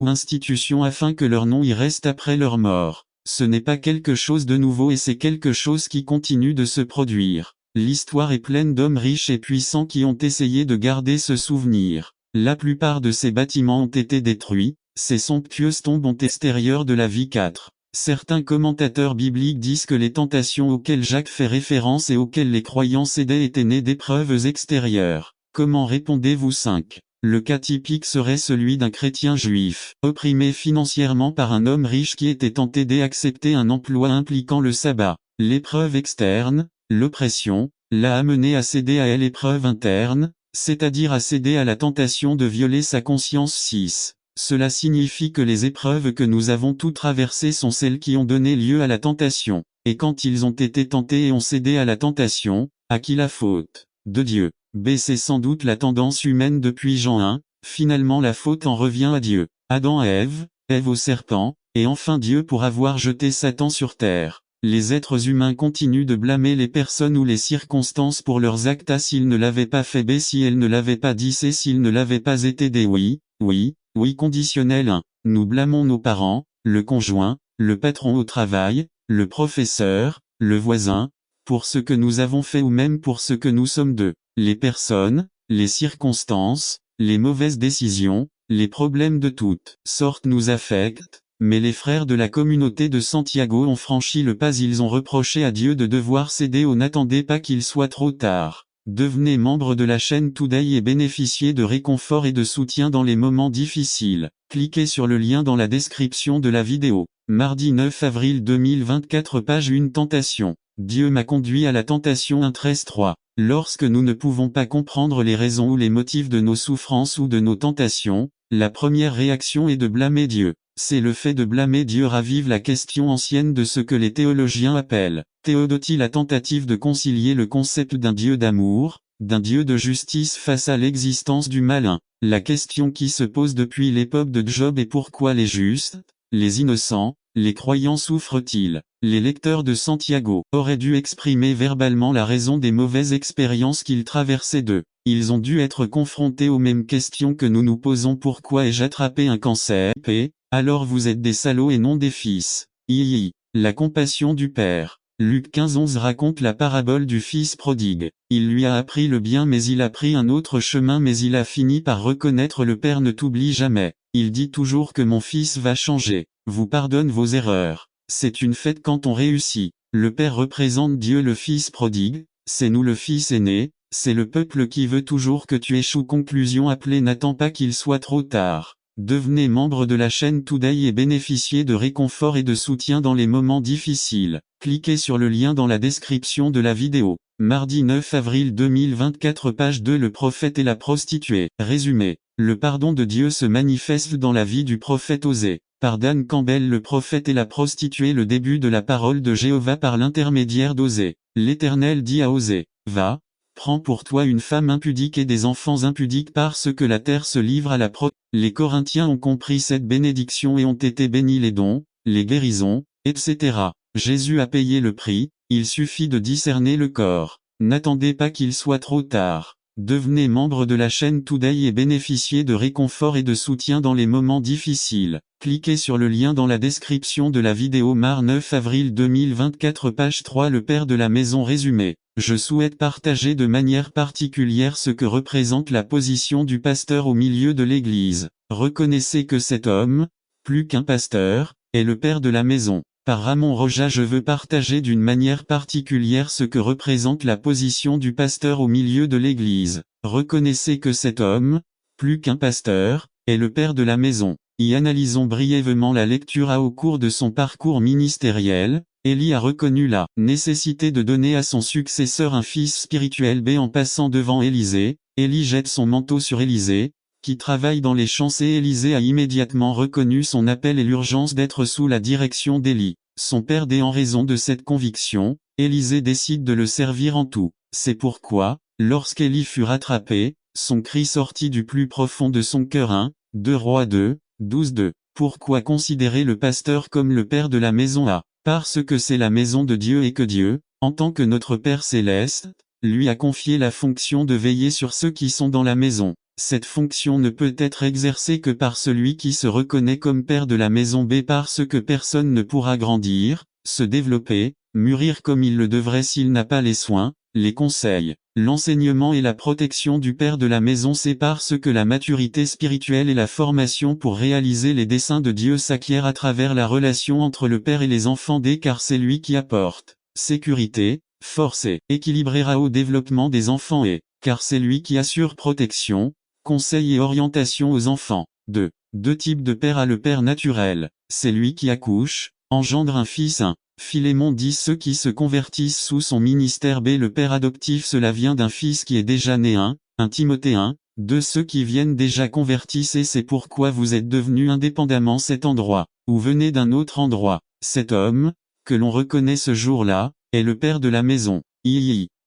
ou institution afin que leur nom y reste après leur mort. Ce n'est pas quelque chose de nouveau et c'est quelque chose qui continue de se produire. L'histoire est pleine d'hommes riches et puissants qui ont essayé de garder ce souvenir. La plupart de ces bâtiments ont été détruits, ces somptueuses tombes ont extérieures de la vie 4. Certains commentateurs bibliques disent que les tentations auxquelles Jacques fait référence et auxquelles les croyants cédaient étaient nées d'épreuves extérieures. Comment répondez-vous 5? Le cas typique serait celui d'un chrétien juif, opprimé financièrement par un homme riche qui était tenté d'accepter un emploi impliquant le sabbat. L'épreuve externe, l'oppression, l'a amené à céder à l'épreuve interne, c'est-à-dire à céder à la tentation de violer sa conscience 6. Cela signifie que les épreuves que nous avons toutes traversées sont celles qui ont donné lieu à la tentation. Et quand ils ont été tentés et ont cédé à la tentation, à qui la faute? De Dieu. B. C'est sans doute la tendance humaine depuis Jean 1, finalement la faute en revient à Dieu. Adam à Ève, Ève au serpent, et enfin Dieu pour avoir jeté Satan sur terre. Les êtres humains continuent de blâmer les personnes ou les circonstances pour leurs actes A s'ils ne l'avaient pas fait, B si elles ne l'avaient pas dit, C s'ils ne l'avaient pas été, D oui conditionnel 1. Nous blâmons nos parents, le conjoint, le patron au travail, le professeur, le voisin, pour ce que nous avons fait ou même pour ce que nous sommes d'eux. Les personnes, les circonstances, les mauvaises décisions, les problèmes de toutes sortes nous affectent, mais les frères de la communauté de Santiago ont franchi le pas, ils ont reproché à Dieu de devoir céder ou n'attendez pas qu'il soit trop tard. Devenez membre de la chaîne Today et bénéficiez de réconfort et de soutien dans les moments difficiles. Cliquez sur le lien dans la description de la vidéo. Mardi 9 avril 2024 page 1 Tentation. Dieu m'a conduit à la tentation 1:13-3. Lorsque nous ne pouvons pas comprendre les raisons ou les motifs de nos souffrances ou de nos tentations, la première réaction est de blâmer Dieu. C'est le fait de blâmer Dieu ravive la question ancienne de ce que les théologiens appellent théodotie, la tentative de concilier le concept d'un Dieu d'amour, d'un Dieu de justice face à l'existence du malin. La question qui se pose depuis l'époque de Job est pourquoi les justes, les innocents, les croyants souffrent-ils? Les lecteurs de Santiago auraient dû exprimer verbalement la raison des mauvaises expériences qu'ils traversaient d'eux. Ils ont dû être confrontés aux mêmes questions que nous nous posons. Pourquoi ai-je attrapé un cancer? Alors vous êtes des salauds et non des fils. La compassion du Père. Luc 15:11 raconte la parabole du fils prodigue. Il lui a appris le bien mais il a pris un autre chemin mais il a fini par reconnaître le Père ne t'oublie jamais. Il dit toujours que mon fils va changer, vous pardonne vos erreurs. C'est une fête quand on réussit. Le Père représente Dieu, le Fils prodigue, c'est nous le Fils aîné, c'est le peuple qui veut toujours que tu échoues. Conclusion appelée n'attends pas qu'il soit trop tard. Devenez membre de la chaîne Today et bénéficiez de réconfort et de soutien dans les moments difficiles. Cliquez sur le lien dans la description de la vidéo. Mardi 9 avril 2024 page 2 Le prophète et la prostituée. Résumé. Le pardon de Dieu se manifeste dans la vie du prophète Osée. Par Dan Campbell. Le prophète et la prostituée. Le début de la parole de Jéhovah par l'intermédiaire d'Osée. L'Éternel dit à Osée, va, prends pour toi une femme impudique et des enfants impudiques parce que la terre se livre à la Les Corinthiens ont compris cette bénédiction et ont été bénis les dons, les guérisons, etc. Jésus a payé le prix, il suffit de discerner le corps. N'attendez pas qu'il soit trop tard. Devenez membre de la chaîne Today et bénéficiez de réconfort et de soutien dans les moments difficiles. Cliquez sur le lien dans la description de la vidéo. Mar 9 avril 2024 page 3 Le père de la maison résumé. Je souhaite partager de manière particulière ce que représente la position du pasteur au milieu de l'Église. Reconnaissez que cet homme, plus qu'un pasteur, est le père de la maison. Par Ramon Roja je veux partager d'une manière particulière ce que représente la position du pasteur au milieu de l'Église. Reconnaissez que cet homme, plus qu'un pasteur, est le père de la maison. Y analysons brièvement la lecture A. Au cours de son parcours ministériel, Élie a reconnu la nécessité de donner à son successeur un fils spirituel. B. En passant devant Élisée, Élie jette son manteau sur Élisée, qui travaille dans les champs. C. Élisée a immédiatement reconnu son appel et l'urgence d'être sous la direction d'Élie. Son père D. En raison de cette conviction, Élisée décide de le servir en tout. C'est pourquoi, lorsqu'Élie fut rattrapé, son cri sortit du plus profond de son cœur. 1, 2 Rois 2, 12-2. Pourquoi considérer le pasteur comme le père de la maison A? Parce que c'est la maison de Dieu et que Dieu, en tant que notre Père céleste, lui a confié la fonction de veiller sur ceux qui sont dans la maison. Cette fonction ne peut être exercée que par celui qui se reconnaît comme père de la maison B parce que personne ne pourra grandir, se développer, mûrir comme il le devrait s'il n'a pas les soins, les conseils, l'enseignement et la protection du père de la maison C parce que la maturité spirituelle et la formation pour réaliser les desseins de Dieu s'acquièrent à travers la relation entre le père et les enfants D car c'est lui qui apporte sécurité, force et équilibrera au développement des enfants et, car c'est lui qui assure protection, conseil et orientation aux enfants. 2. Deux types de père. A le père naturel, c'est lui qui accouche, engendre un fils. 1. Philémon dit ceux qui se convertissent sous son ministère. B. Le père adoptif, cela vient d'un fils qui est déjà né. 1 Timothée 1. 2. Ceux qui viennent déjà convertissent et c'est pourquoi vous êtes devenus indépendamment cet endroit, ou venez d'un autre endroit. Cet homme, que l'on reconnaît ce jour-là, est le père de la maison.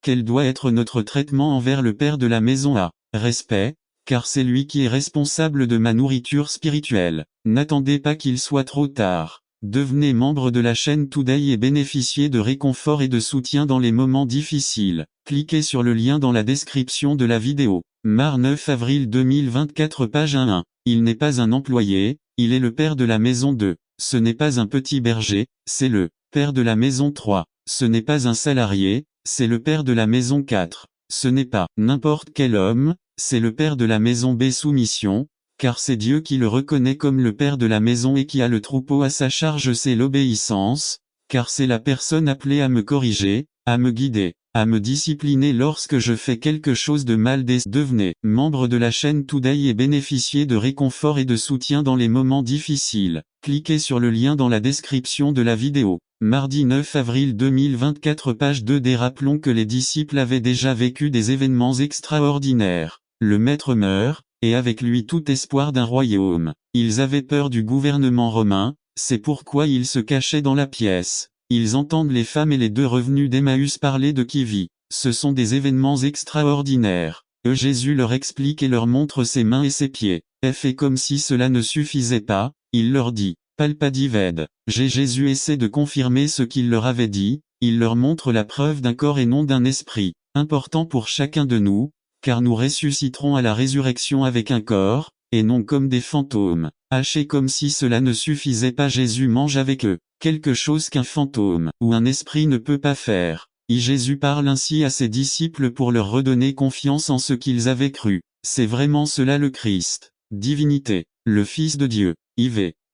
Quel doit être notre traitement envers le père de la maison? A. Respect, car c'est lui qui est responsable de ma nourriture spirituelle. N'attendez pas qu'il soit trop tard. Devenez membre de la chaîne Today et bénéficiez de réconfort et de soutien dans les moments difficiles. Cliquez sur le lien dans la description de la vidéo. Mar 9 avril 2024 page 1. Il n'est pas un employé, il est le père de la maison 2. Ce n'est pas un petit berger, c'est le père de la maison 3. Ce n'est pas un salarié, c'est le père de la maison 4. Ce n'est pas n'importe quel homme, c'est le père de la maison B. Soumission, car c'est Dieu qui le reconnaît comme le père de la maison et qui a le troupeau à sa charge. C'est l'obéissance, car c'est la personne appelée à me corriger, à me guider, à me discipliner lorsque je fais quelque chose de mal. Devenez membre de la chaîne Today et bénéficiez de réconfort et de soutien dans les moments difficiles. Cliquez sur le lien dans la description de la vidéo. Mardi 9 avril 2024 page 2. Rappelons que les disciples avaient déjà vécu des événements extraordinaires. Le maître meurt, et avec lui tout espoir d'un royaume. Ils avaient peur du gouvernement romain, c'est pourquoi ils se cachaient dans la pièce. Ils entendent les femmes et les deux revenus d'Emmaüs parler de qui vit. Ce sont des événements extraordinaires. Jésus leur explique et leur montre ses mains et ses pieds. Et comme si cela ne suffisait pas, il leur dit, Palpadived. Jésus essaie de confirmer ce qu'il leur avait dit, il leur montre la preuve d'un corps et non d'un esprit. Important pour chacun de nous, car nous ressusciterons à la résurrection avec un corps, et non comme des fantômes. Et comme si cela ne suffisait pas, Jésus mange avec eux, quelque chose qu'un fantôme ou un esprit ne peut pas faire. Jésus parle ainsi à ses disciples pour leur redonner confiance en ce qu'ils avaient cru. C'est vraiment cela le Christ, divinité, le Fils de Dieu.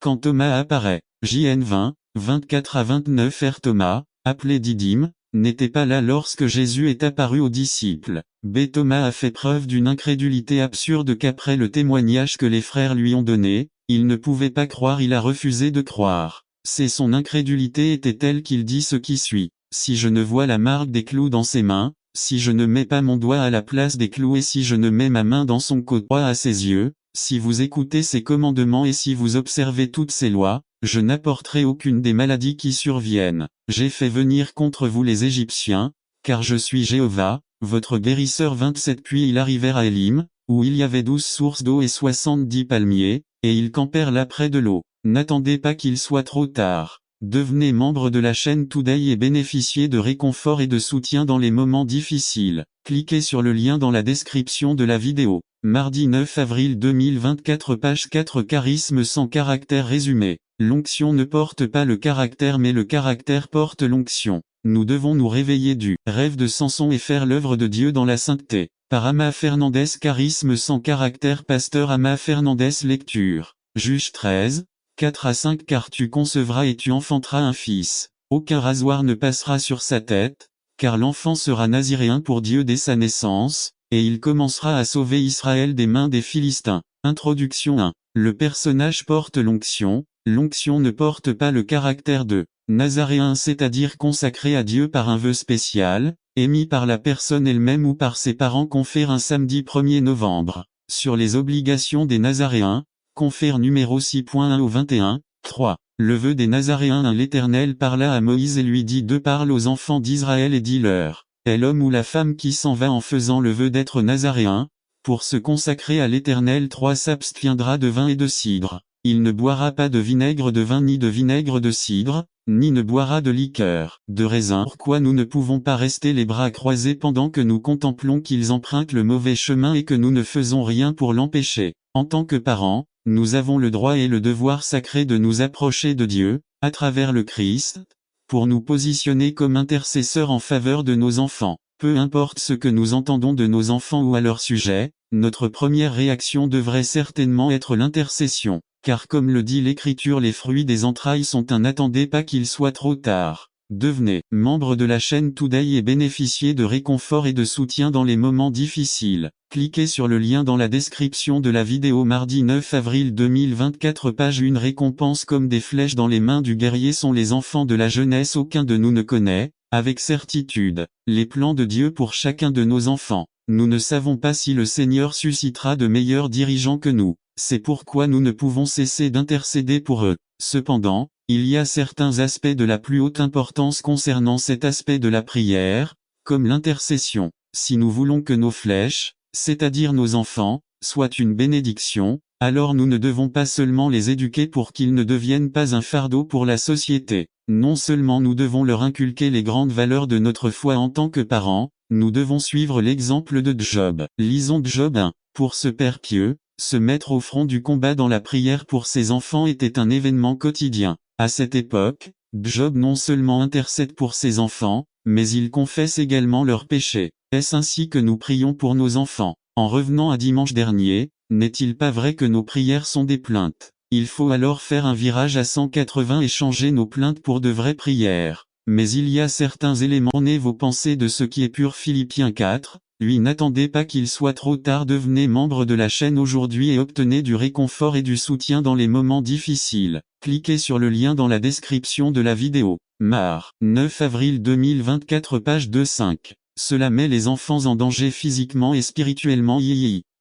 Quand Thomas apparaît, JN 20, 24 à 29 R. Thomas, appelé Didyme, n'était pas là lorsque Jésus est apparu aux disciples. B. Thomas a fait preuve d'une incrédulité absurde qu'après le témoignage que les frères lui ont donné, il ne pouvait pas croire, il a refusé de croire. Son incrédulité était telle qu'il dit ce qui suit. Si je ne vois la marque des clous dans ses mains, si je ne mets pas mon doigt à la place des clous et si je ne mets ma main dans son côté droit à ses yeux, si vous écoutez ses commandements et si vous observez toutes ses lois, je n'apporterai aucune des maladies qui surviennent. J'ai fait venir contre vous les Égyptiens, car je suis Jéhovah, votre guérisseur. 27 Puis ils arrivèrent à Élim, où il y avait 12 sources d'eau et 70 palmiers, et ils campèrent là près de l'eau. N'attendez pas qu'il soit trop tard. Devenez membre de la chaîne Today et bénéficiez de réconfort et de soutien dans les moments difficiles. Cliquez sur le lien dans la description de la vidéo. Mardi 9 avril 2024 page 4. Charisme sans caractère résumé. L'onction ne porte pas le caractère mais le caractère porte l'onction. Nous devons nous réveiller du rêve de Samson et faire l'œuvre de Dieu dans la sainteté. Par Ama Fernandez. Charisme sans caractère. Pasteur Ama Fernandez. Lecture. Juge 13, 4 à 5 Car tu concevras et tu enfanteras un fils. Aucun rasoir ne passera sur sa tête, car l'enfant sera naziréen pour Dieu dès sa naissance, et il commencera à sauver Israël des mains des Philistins. Introduction 1. Le personnage porte l'onction ne porte pas le caractère de nazaréen, c'est-à-dire consacré à Dieu par un vœu spécial, émis par la personne elle-même ou par ses parents. Confère un samedi 1er novembre. Sur les obligations des nazaréens, confère numéro 6.1 au 21, 3. Le vœu des nazaréens. 1. L'Éternel parla à Moïse et lui dit de parle aux enfants d'Israël et dis-leur, est l'homme ou la femme qui s'en va en faisant le vœu d'être nazaréen, pour se consacrer à l'Éternel. 3. S'abstiendra de vin et de cidre. Il ne boira pas de vinaigre de vin ni de vinaigre de cidre, ni ne boira de liqueur de raisin. Pourquoi nous ne pouvons pas rester les bras croisés pendant que nous contemplons qu'ils empruntent le mauvais chemin et que nous ne faisons rien pour l'empêcher? En tant que parents, nous avons le droit et le devoir sacré de nous approcher de Dieu, à travers le Christ, pour nous positionner comme intercesseurs en faveur de nos enfants. Peu importe ce que nous entendons de nos enfants ou à leur sujet, notre première réaction devrait certainement être l'intercession. Car comme le dit l'Écriture, les fruits des entrailles sont n'attendez pas qu'il soit trop tard. Devenez membre de la chaîne Today et bénéficiez de réconfort et de soutien dans les moments difficiles. Cliquez sur le lien dans la description de la vidéo. Mardi 9 avril 2024, page 1. Récompense comme des flèches dans les mains du guerrier sont les enfants de la jeunesse. Aucun de nous ne connaît, avec certitude, les plans de Dieu pour chacun de nos enfants. Nous ne savons pas si le Seigneur suscitera de meilleurs dirigeants que nous. C'est pourquoi nous ne pouvons cesser d'intercéder pour eux. Cependant, il y a certains aspects de la plus haute importance concernant cet aspect de la prière, comme l'intercession. Si nous voulons que nos flèches, c'est-à-dire nos enfants, soient une bénédiction, alors nous ne devons pas seulement les éduquer pour qu'ils ne deviennent pas un fardeau pour la société. Non seulement nous devons leur inculquer les grandes valeurs de notre foi en tant que parents, nous devons suivre l'exemple de Job. Lisons Job 1. Pour ce père pieux, se mettre au front du combat dans la prière pour ses enfants était un événement quotidien. À cette époque, Job non seulement intercède pour ses enfants, mais il confesse également leurs péchés. Est-ce ainsi que nous prions pour nos enfants? En revenant à dimanche dernier, n'est-il pas vrai que nos prières sont des plaintes? Il faut alors faire un virage à 180 et changer nos plaintes pour de vraies prières. Mais il y a certains éléments. Tournez vos pensées de ce qui est pur. Philippiens 4. Lui, n'attendez pas qu'il soit trop tard. Devenez membre de la chaîne aujourd'hui et obtenez du réconfort et du soutien dans les moments difficiles. Cliquez sur le lien dans la description de la vidéo. Mar. 9 avril 2024, page 2-5. Cela met les enfants en danger physiquement et spirituellement.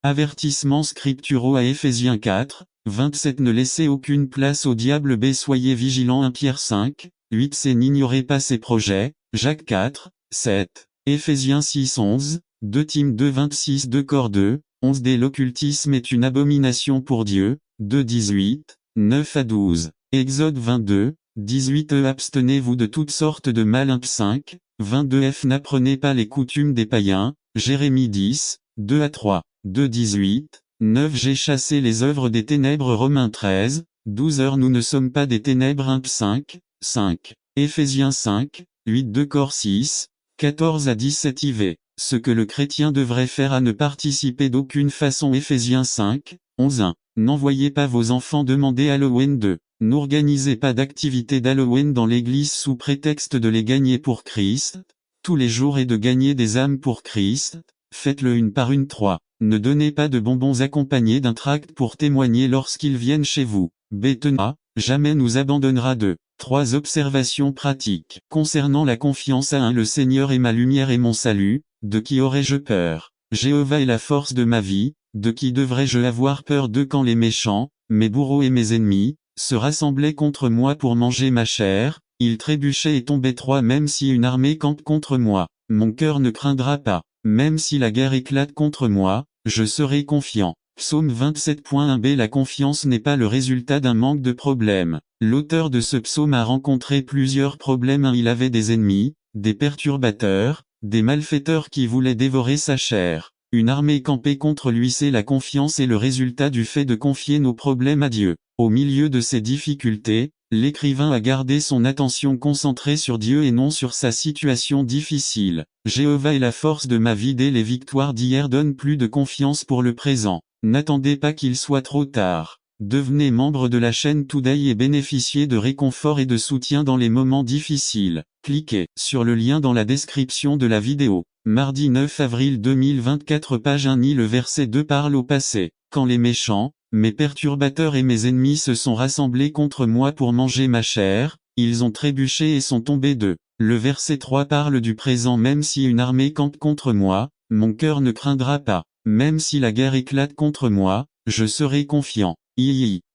Avertissements scripturaux à Éphésiens 4, 27. Ne laissez aucune place au diable. B. Soyez vigilants. 1 Pierre 5, 8. C. N'ignorez pas ses projets. Jacques 4, 7. Éphésiens 6, 11. 2 Tim 2, 26. 2 Cor 2, 11. D. L'occultisme est une abomination pour Dieu. 2 18, 9 à 12. Exode 22, 18. Abstenez-vous de toutes sortes de mal. 1 5, 22. F. N'apprenez pas les coutumes des païens. Jérémie 10, 2 à 3. 2 18, 9. J'ai chassé les œuvres des ténèbres. Romains 13, 12. Nous ne sommes pas des ténèbres. 1 5, 5. Éphésiens 5, 8. 2 Cor 6, 14 à 17. IV. Ce que le chrétien devrait faire à ne participer d'aucune façon. Éphésiens 5, 11. 1. N'envoyez pas vos enfants demander Halloween. 2. N'organisez pas d'activités d'Halloween dans l'église sous prétexte de les gagner pour Christ, tous les jours et de gagner des âmes pour Christ. Faites-le une par une. 3. Ne donnez pas de bonbons accompagnés d'un tract pour témoigner lorsqu'ils viennent chez vous. Tena, jamais nous abandonnera. 2. 3 observations pratiques. Concernant la confiance à 1. Le Seigneur est ma lumière et mon salut, de qui aurais-je peur? Jéhovah est la force de ma vie, de qui devrais-je avoir peur? 2. Quand les méchants, mes bourreaux et mes ennemis, se rassemblaient contre moi pour manger ma chair, ils trébuchaient et tombaient. 3. Même si une armée campe contre moi, mon cœur ne craindra pas. Même si la guerre éclate contre moi, je serai confiant. Psaume 27.1. B. La confiance n'est pas le résultat d'un manque de problèmes. L'auteur de ce psaume a rencontré plusieurs problèmes. 1. Il avait des ennemis, des perturbateurs, des malfaiteurs qui voulaient dévorer sa chair. Une armée campée contre lui. C'est la confiance et le résultat du fait de confier nos problèmes à Dieu. Au milieu de ces difficultés, l'écrivain a gardé son attention concentrée sur Dieu et non sur sa situation difficile. Jéhovah est la force de ma vie. Dès les victoires d'hier donnent plus de confiance pour le présent. N'attendez pas qu'il soit trop tard. Devenez membre de la chaîne Today et bénéficiez de réconfort et de soutien dans les moments difficiles. Cliquez sur le lien dans la description de la vidéo. Mardi 9 avril 2024, page 1. Le verset 2 parle au passé. Quand les méchants, mes perturbateurs et mes ennemis se sont rassemblés contre moi pour manger ma chair, ils ont trébuché et sont tombés. 2. Le verset 3 parle du présent. Même si une armée campe contre moi, mon cœur ne craindra pas. Même si la guerre éclate contre moi, je serai confiant.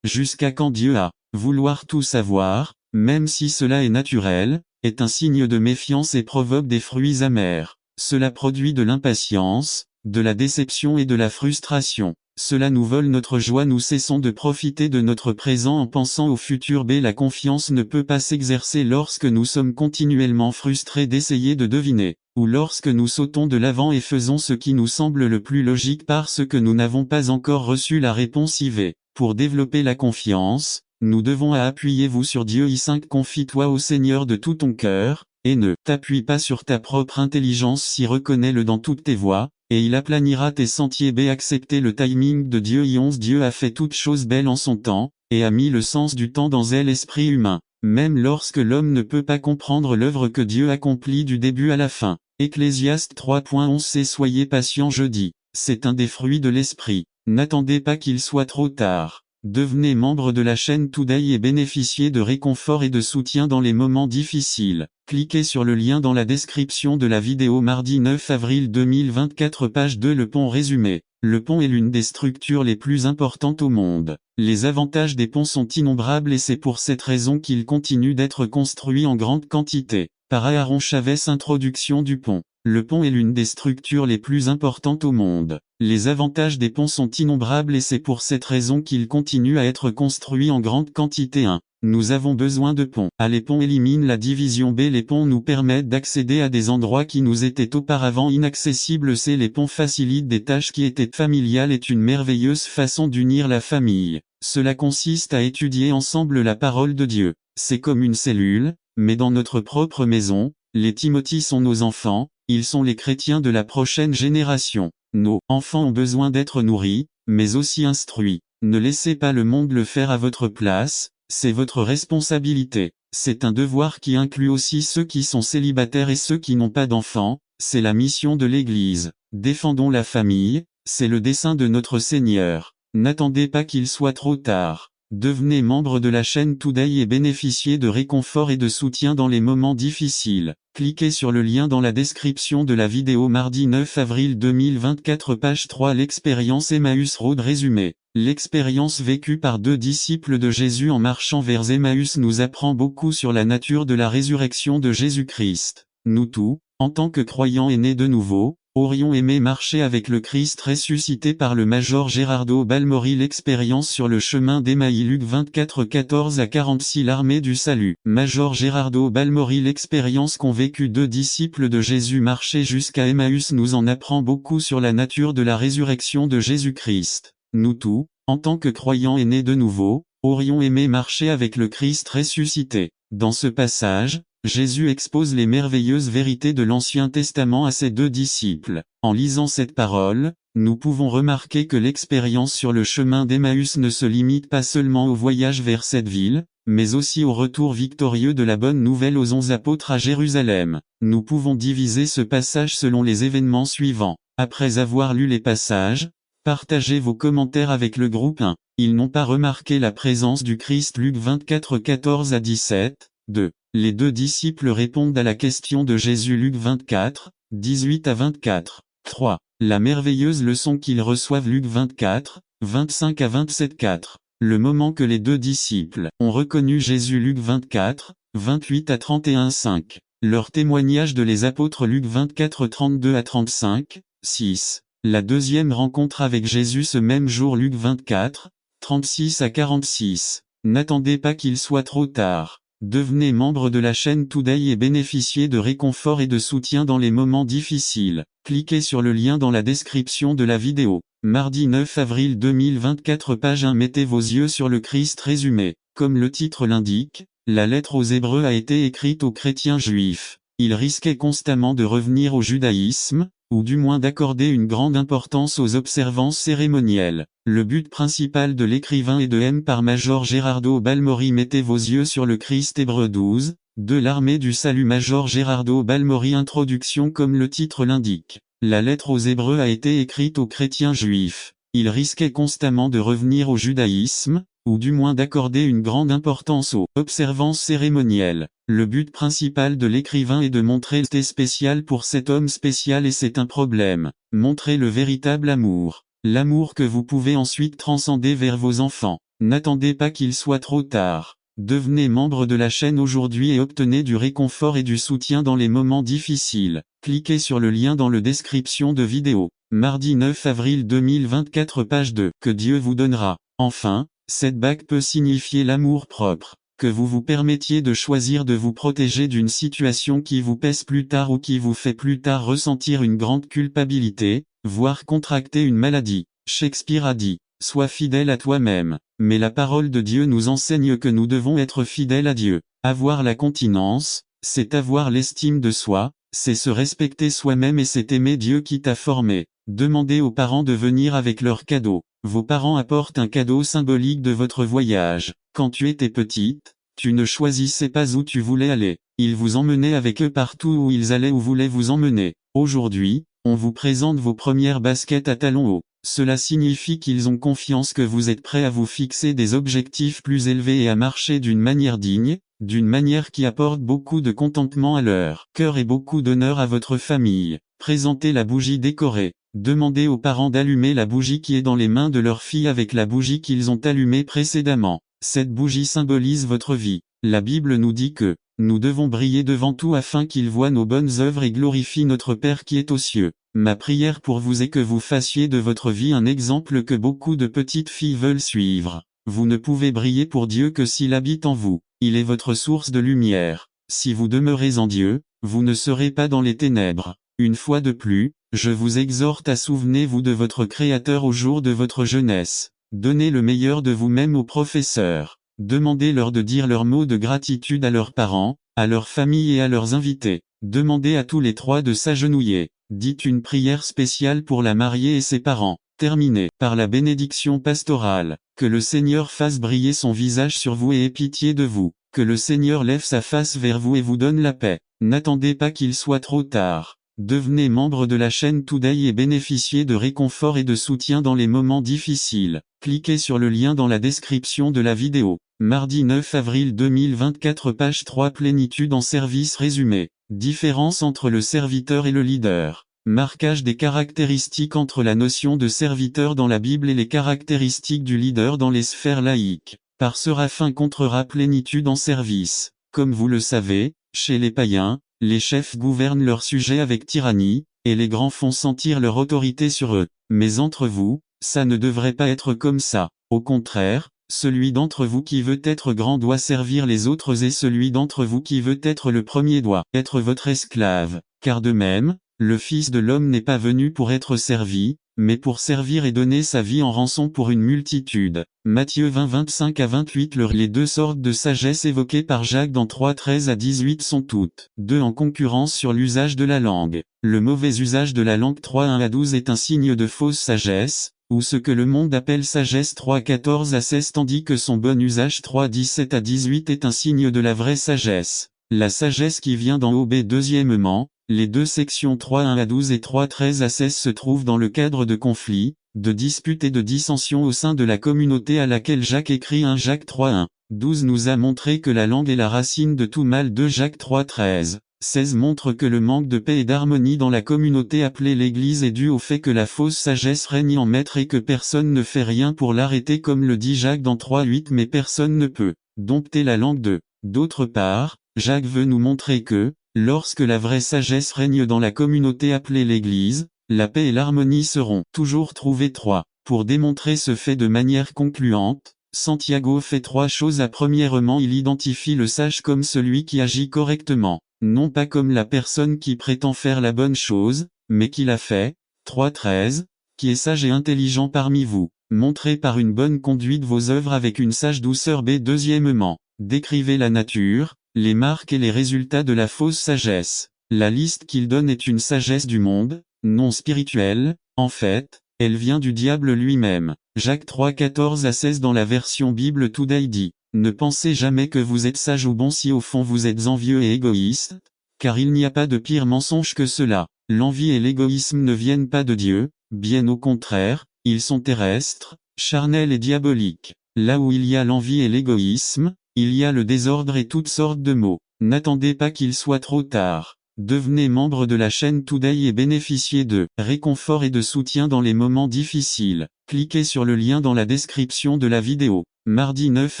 Jusqu'à quand Dieu a vouloir tout savoir, même si cela est naturel, est un signe de méfiance et provoque des fruits amers. Cela produit de l'impatience, de la déception et de la frustration. Cela nous vole notre joie, nous cessons de profiter de notre présent en pensant au futur. B. La confiance ne peut pas s'exercer lorsque nous sommes continuellement frustrés d'essayer de deviner, ou lorsque nous sautons de l'avant et faisons ce qui nous semble le plus logique parce que nous n'avons pas encore reçu la réponse IV. Pour développer la confiance, nous devons appuyez-vous sur Dieu. I5 Confie-toi au Seigneur de tout ton cœur, et ne t'appuie pas sur ta propre intelligence. Si reconnais-le dans toutes tes voies, et il aplanira tes sentiers. B. Accepter le timing de Dieu. I11 Dieu a fait toutes choses belles en son temps, et a mis le sens du temps dans l'esprit humain, même lorsque l'homme ne peut pas comprendre l'œuvre que Dieu accomplit du début à la fin. Ecclésiaste 3.11 C'est soyez patient je dis, c'est un des fruits de l'esprit. N'attendez pas qu'il soit trop tard. Devenez membre de la chaîne Today et bénéficiez de réconfort et de soutien dans les moments difficiles. Cliquez sur le lien dans la description de la vidéo. Mardi 9 avril 2024 Page 2 Le pont résumé. Le pont est l'une des structures les plus importantes au monde. Les avantages des ponts sont innombrables et c'est pour cette raison qu'ils continuent d'être construits en grande quantité. Par Aaron Chavez. Introduction du pont. Le pont est l'une des structures les plus importantes au monde. Les avantages des ponts sont innombrables et c'est pour cette raison qu'ils continuent à être construits en grande quantité. 1. Nous avons besoin de ponts. Les ponts éliminent la division. B. Les ponts nous permettent d'accéder à des endroits qui nous étaient auparavant inaccessibles. C. Les ponts facilitent des tâches qui étaient familiales. Est une merveilleuse façon d'unir la famille. Cela consiste à étudier ensemble la parole de Dieu. C'est comme une cellule, mais dans notre propre maison. Les Timothy sont nos enfants, ils sont les chrétiens de la prochaine génération. Nos enfants ont besoin d'être nourris, mais aussi instruits. Ne laissez pas le monde le faire à votre place, c'est votre responsabilité. C'est un devoir qui inclut aussi ceux qui sont célibataires et ceux qui n'ont pas d'enfants, c'est la mission de l'Église. Défendons la famille, c'est le dessein de notre Seigneur. N'attendez pas qu'il soit trop tard. Devenez membre de la chaîne Today et bénéficiez de réconfort et de soutien dans les moments difficiles. Cliquez sur le lien dans la description de la vidéo. Mardi 9 avril 2024 Page 3 L'expérience Emmaüs Road résumé. L'expérience vécue par deux disciples de Jésus en marchant vers Emmaüs nous apprend beaucoup sur la nature de la résurrection de Jésus-Christ. Nous tous, en tant que croyants et nés de nouveau, aurions aimé marcher avec le Christ ressuscité par le Major Gerardo Balmori. L'expérience sur le chemin d'Emmaüs. Luc 24 14 à 46 L'armée du salut. Major Gerardo Balmori. L'expérience qu'ont vécu deux disciples de Jésus marcher jusqu'à Emmaüs nous en apprend beaucoup sur la nature de la résurrection de Jésus-Christ. Nous tous, en tant que croyants et nés de nouveau, aurions aimé marcher avec le Christ ressuscité. Dans ce passage, Jésus expose les merveilleuses vérités de l'Ancien Testament à ses deux disciples. En lisant cette parole, nous pouvons remarquer que l'expérience sur le chemin d'Emmaüs ne se limite pas seulement au voyage vers cette ville, mais aussi au retour victorieux de la bonne nouvelle aux 11 apôtres à Jérusalem. Nous pouvons diviser ce passage selon les événements suivants. Après avoir lu les passages, partagez vos commentaires avec le groupe 1. Ils n'ont pas remarqué la présence du Christ. Luc 24 14 à 17. 2. Les deux disciples répondent à la question de Jésus. Luc 24, 18 à 24. 3. La merveilleuse leçon qu'ils reçoivent. Luc 24, 25 à 27. 4. Le moment que les deux disciples ont reconnu Jésus. Luc 24, 28 à 31. 5. Leur témoignage de les apôtres. Luc 24 32 à 35. 6. La deuxième rencontre avec Jésus ce même jour. Luc 24, 36 à 46. N'attendez pas qu'il soit trop tard. Devenez membre de la chaîne Today et bénéficiez de réconfort et de soutien dans les moments difficiles. Cliquez sur le lien dans la description de la vidéo. Mardi 9 avril 2024 Page 1 Mettez vos yeux sur le Christ résumé. Comme le titre l'indique, la lettre aux Hébreux a été écrite aux chrétiens juifs. Ils risquaient constamment de revenir au judaïsme, ou du moins d'accorder une grande importance aux observances cérémonielles. Le but principal de l'écrivain est de M. par Major Gerardo Balmori. Mettez vos yeux sur le Christ. Hébreux 12, de l'armée du salut. Major Gerardo Balmori. Introduction. Comme le titre l'indique, la lettre aux Hébreux a été écrite aux chrétiens juifs. Ils risquaient constamment de revenir au judaïsme, ou du moins d'accorder une grande importance aux observances cérémonielles. Le but principal de l'écrivain est de montrer le spécial pour cet homme spécial et c'est un problème. Montrer le véritable amour. L'amour que vous pouvez ensuite transcender vers vos enfants. N'attendez pas qu'il soit trop tard. Devenez membre de la chaîne aujourd'hui et obtenez du réconfort et du soutien dans les moments difficiles. Cliquez sur le lien dans la description de vidéo. Mardi 9 avril 2024 page 2. Que Dieu vous donnera. Enfin, cette bague peut signifier l'amour propre. Que vous vous permettiez de choisir de vous protéger d'une situation qui vous pèse plus tard ou qui vous fait plus tard ressentir une grande culpabilité, voire contracter une maladie. Shakespeare a dit, « Sois fidèle à toi-même ». Mais la parole de Dieu nous enseigne que nous devons être fidèles à Dieu. Avoir la continence, c'est avoir l'estime de soi, c'est se respecter soi-même et c'est aimer Dieu qui t'a formé. Demandez aux parents de venir avec leurs cadeaux. Vos parents apportent un cadeau symbolique de votre voyage. Quand tu étais petite, tu ne choisissais pas où tu voulais aller. Ils vous emmenaient avec eux partout où ils allaient ou voulaient vous emmener. Aujourd'hui, on vous présente vos premières baskets à talons hauts. Cela signifie qu'ils ont confiance que vous êtes prêt à vous fixer des objectifs plus élevés et à marcher d'une manière digne, d'une manière qui apporte beaucoup de contentement à leur cœur et beaucoup d'honneur à votre famille. Présentez la bougie décorée. Demandez aux parents d'allumer la bougie qui est dans les mains de leur fille avec la bougie qu'ils ont allumée précédemment. Cette bougie symbolise votre vie. La Bible nous dit que nous devons briller devant tout afin qu'ils voient nos bonnes œuvres et glorifient notre Père qui est aux cieux. Ma prière pour vous est que vous fassiez de votre vie un exemple que beaucoup de petites filles veulent suivre. Vous ne pouvez briller pour Dieu que s'il habite en vous. Il est votre source de lumière. Si vous demeurez en Dieu, vous ne serez pas dans les ténèbres. Une fois de plus, je vous exhorte à souvenez-vous de votre Créateur au jour de votre jeunesse. Donnez le meilleur de vous-même aux professeurs. Demandez-leur de dire leurs mots de gratitude à leurs parents, à leur famille et à leurs invités. Demandez à tous les trois de s'agenouiller. Dites une prière spéciale pour la mariée et ses parents. Terminez par la bénédiction pastorale. Que le Seigneur fasse briller son visage sur vous et ait pitié de vous. Que le Seigneur lève sa face vers vous et vous donne la paix. N'attendez pas qu'il soit trop tard. Devenez membre de la chaîne Today et bénéficiez de réconfort et de soutien dans les moments difficiles. Cliquez sur le lien dans la description de la vidéo. Mardi 9 avril 2024 page 3 Plénitude en service résumé. Différence entre le serviteur et le leader. Marquage des caractéristiques entre la notion de serviteur dans la Bible et les caractéristiques du leader dans les sphères laïques. Par Séraphin contrera plénitude en service. Comme vous le savez, chez les païens, les chefs gouvernent leurs sujets avec tyrannie, et les grands font sentir leur autorité sur eux. Mais entre vous, ça ne devrait pas être comme ça. Au contraire, celui d'entre vous qui veut être grand doit servir les autres et celui d'entre vous qui veut être le premier doit être votre esclave. Car de même, le Fils de l'homme n'est pas venu pour être servi, mais pour servir et donner sa vie en rançon pour une multitude. Matthieu 20 25 à 28 Les deux sortes de sagesse évoquées par Jacques dans 3 13 à 18 sont toutes deux en concurrence sur l'usage de la langue. Le mauvais usage de la langue 3 1 à 12 est un signe de fausse sagesse, ou ce que le monde appelle sagesse 3 14 à 16 tandis que son bon usage 3 17 à 18 est un signe de la vraie sagesse. La sagesse qui vient d'en haut b. Deuxièmement, les deux sections 3 1 à 12 et 3 13 à 16 se trouvent dans le cadre de conflits, de disputes et de dissensions au sein de la communauté à laquelle Jacques écrit 1 Jacques 3 1. 12 nous a montré que la langue est la racine de tout mal 2 Jacques 3 13. 16 montre que le manque de paix et d'harmonie dans la communauté appelée l'Église est dû au fait que la fausse sagesse règne en maître et que personne ne fait rien pour l'arrêter comme le dit Jacques dans 3 8 mais personne ne peut dompter la langue de. D'autre part, Jacques veut nous montrer que, lorsque la vraie sagesse règne dans la communauté appelée l'Église, la paix et l'harmonie seront toujours trouvées 3. Pour démontrer ce fait de manière concluante, Santiago fait 3 choses. Premièrement, il identifie le sage comme celui qui agit correctement, non pas comme la personne qui prétend faire la bonne chose, mais qui l'a fait. 3 13, qui est sage et intelligent parmi vous. Montrez par une bonne conduite vos œuvres avec une sage douceur b. Deuxièmement, décrivez la nature, les marques et les résultats de la fausse sagesse. La liste qu'il donne est une sagesse du monde, non spirituelle, en fait, elle vient du diable lui-même. Jacques 3 14 à 16 dans la version Bible Today dit, « Ne pensez jamais que vous êtes sage ou bon si au fond vous êtes envieux et égoïste, car il n'y a pas de pire mensonge que cela. L'envie et l'égoïsme ne viennent pas de Dieu, bien au contraire, ils sont terrestres, charnels et diaboliques. Là où il y a l'envie et l'égoïsme, il y a le désordre et toutes sortes de maux. N'attendez pas qu'il soit trop tard. Devenez membre de la chaîne Today et bénéficiez de réconfort et de soutien dans les moments difficiles. Cliquez sur le lien dans la description de la vidéo. Mardi 9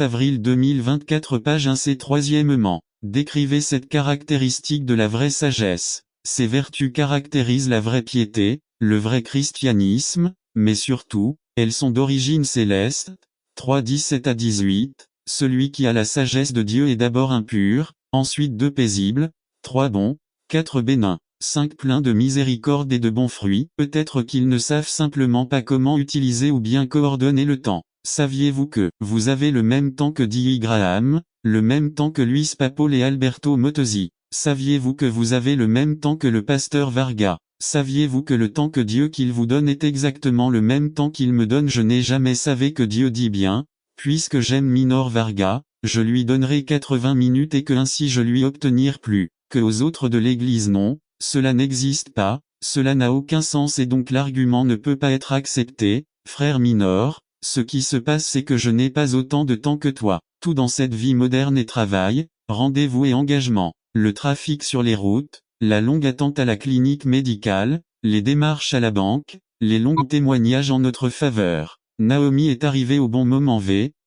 avril 2024 page 1c. Troisièmement, décrivez cette caractéristique de la vraie sagesse. Ces vertus caractérisent la vraie piété, le vrai christianisme, mais surtout, elles sont d'origine céleste. 3 17 à 18, celui qui a la sagesse de Dieu est d'abord impur, ensuite 2 paisible, 3 bon, 4 bénin, 5 plein de miséricorde et de bons fruits. Peut-être qu'ils ne savent simplement pas comment utiliser ou bien coordonner le temps. Saviez-vous que vous avez le même temps que D.I. Graham, le même temps que Luis Papol et Alberto Mottosi? Saviez-vous que vous avez le même temps que le pasteur Varga? Saviez-vous que le temps que Dieu qu'il vous donne est exactement le même temps qu'il me donne? Je n'ai jamais savé que Dieu dit bien, puisque j'aime Minor Varga, je lui donnerai 80 minutes et que ainsi je lui obtenir plus, que aux autres de l'Église non, cela n'existe pas, cela n'a aucun sens et donc l'argument ne peut pas être accepté, frère Minor, ce qui se passe c'est que je n'ai pas autant de temps que toi, tout dans cette vie moderne et travail, rendez-vous et engagement, le trafic sur les routes, la longue attente à la clinique médicale, les démarches à la banque, les longs témoignages en notre faveur. Naomi est arrivée au bon moment.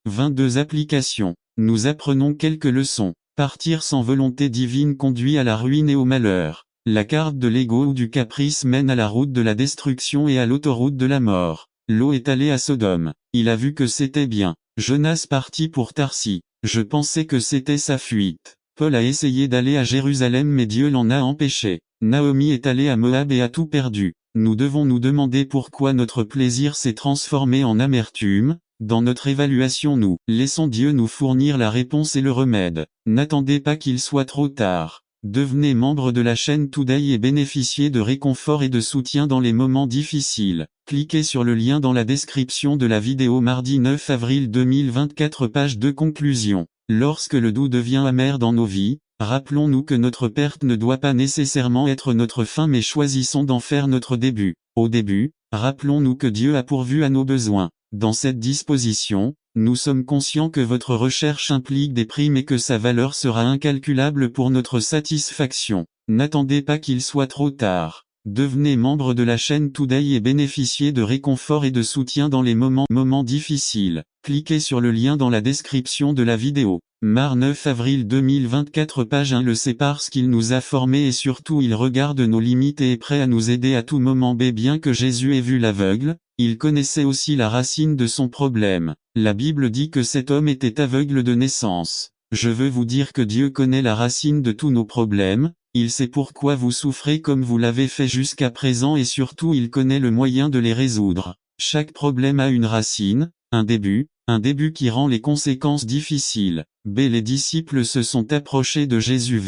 22 applications. Nous apprenons quelques leçons. Partir sans volonté divine conduit à la ruine et au malheur. La carte de l'ego ou du caprice mène à la route de la destruction et à l'autoroute de la mort. Lot est allé à Sodome. Il a vu que c'était bien. Jonas partit pour Tarsis. Je pensais que c'était sa fuite. Paul a essayé d'aller à Jérusalem mais Dieu l'en a empêché. Naomi est allée à Moab et a tout perdu. Nous devons nous demander pourquoi notre plaisir s'est transformé en amertume. Dans notre évaluation nous laissons Dieu nous fournir la réponse et le remède. N'attendez pas qu'il soit trop tard. Devenez membre de la chaîne Today et bénéficiez de réconfort et de soutien dans les moments difficiles. Cliquez sur le lien dans la description de la vidéo mardi 9 avril 2024 page 2 conclusion. Lorsque le doux devient amer dans nos vies, rappelons-nous que notre perte ne doit pas nécessairement être notre fin mais choisissons d'en faire notre début. Au début, rappelons-nous que Dieu a pourvu à nos besoins. Dans cette disposition, nous sommes conscients que votre recherche implique des primes et que sa valeur sera incalculable pour notre satisfaction. N'attendez pas qu'il soit trop tard. Devenez membre de la chaîne Today et bénéficiez de réconfort et de soutien dans les moments difficiles. Cliquez sur le lien dans la description de la vidéo. Mar 9 avril 2024 page 1 le sait parce qu'il nous a formés et surtout il regarde nos limites et est prêt à nous aider à tout moment. Bien que Jésus ait vu l'aveugle, il connaissait aussi la racine de son problème. La Bible dit que cet homme était aveugle de naissance. Je veux vous dire que Dieu connaît la racine de tous nos problèmes, il sait pourquoi vous souffrez comme vous l'avez fait jusqu'à présent et surtout il connaît le moyen de les résoudre. Chaque problème a une racine, un début qui rend les conséquences difficiles. Les disciples se sont approchés de Jésus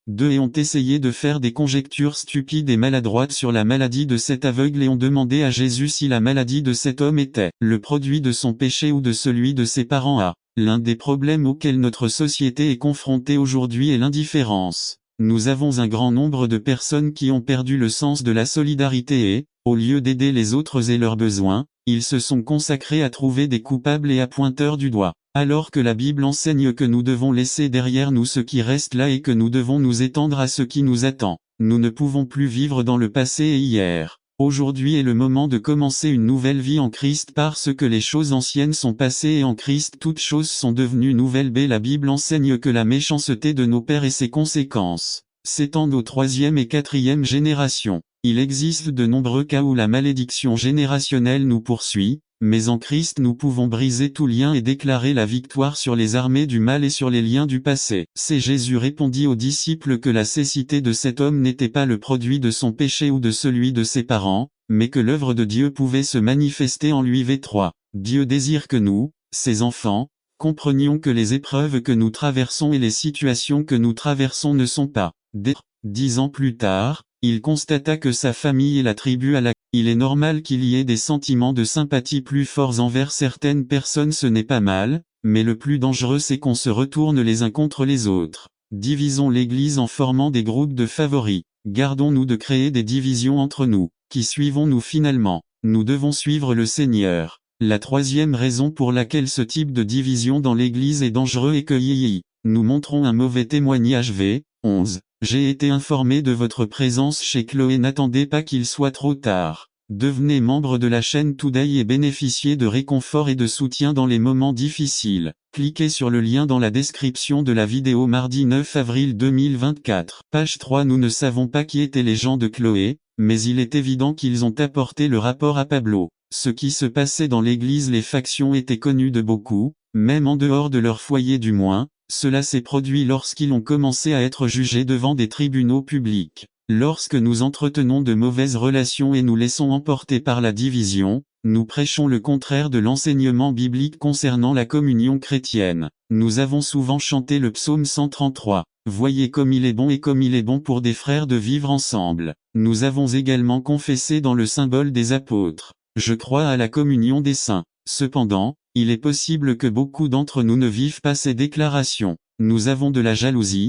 2 et ont essayé de faire des conjectures stupides et maladroites sur la maladie de cet aveugle et ont demandé à Jésus si la maladie de cet homme était le produit de son péché ou de celui de ses parents. L'un des problèmes auxquels notre société est confrontée aujourd'hui est l'indifférence. Nous avons un grand nombre de personnes qui ont perdu le sens de la solidarité et, au lieu d'aider les autres et leurs besoins, ils se sont consacrés à trouver des coupables et à pointeurs du doigt. Alors que la Bible enseigne que nous devons laisser derrière nous ce qui reste là et que nous devons nous étendre à ce qui nous attend. Nous ne pouvons plus vivre dans le passé et hier. Aujourd'hui est le moment de commencer une nouvelle vie en Christ parce que les choses anciennes sont passées et en Christ toutes choses sont devenues nouvelles. La Bible enseigne que la méchanceté de nos pères et ses conséquences s'étendent aux 3e et 4e générations. Il existe de nombreux cas où la malédiction générationnelle nous poursuit, mais en Christ nous pouvons briser tout lien et déclarer la victoire sur les armées du mal et sur les liens du passé. C'est Jésus répondit aux disciples que la cécité de cet homme n'était pas le produit de son péché ou de celui de ses parents, mais que l'œuvre de Dieu pouvait se manifester en lui. 3. Dieu désire que nous, ses enfants, comprenions que les épreuves que nous traversons et les situations que nous traversons ne sont pas des. 10 ans plus tard, il constata que sa famille et la tribu à laquelle il est normal qu'il y ait des sentiments de sympathie plus forts envers certaines personnes. Ce n'est pas mal, mais le plus dangereux c'est qu'on se retourne les uns contre les autres. Divisons l'Église en formant des groupes de favoris. Gardons-nous de créer des divisions entre nous. Qui suivons-nous finalement? Nous devons suivre le Seigneur. La 3e raison pour laquelle ce type de division dans l'Église est dangereux est que nous montrons un mauvais témoignage. 11. J'ai été informé de votre présence chez Chloé. N'attendez pas qu'il soit trop tard. Devenez membre de la chaîne Today et bénéficiez de réconfort et de soutien dans les moments difficiles. Cliquez sur le lien dans la description de la vidéo mardi 9 avril 2024. Page 3. Nous ne savons pas qui étaient les gens de Chloé, mais il est évident qu'ils ont apporté le rapport à Pablo. Ce qui se passait dans l'Église, les factions étaient connues de beaucoup, même en dehors de leur foyer du moins. Cela s'est produit lorsqu'ils ont commencé à être jugés devant des tribunaux publics. Lorsque nous entretenons de mauvaises relations et nous laissons emporter par la division, nous prêchons le contraire de l'enseignement biblique concernant la communion chrétienne. Nous avons souvent chanté le psaume 133. Voyez comme il est bon et comme il est bon pour des frères de vivre ensemble. Nous avons également confessé dans le symbole des apôtres. Je crois à la communion des saints. Cependant, il est possible que beaucoup d'entre nous ne vivent pas ces déclarations. Nous avons de la jalousie,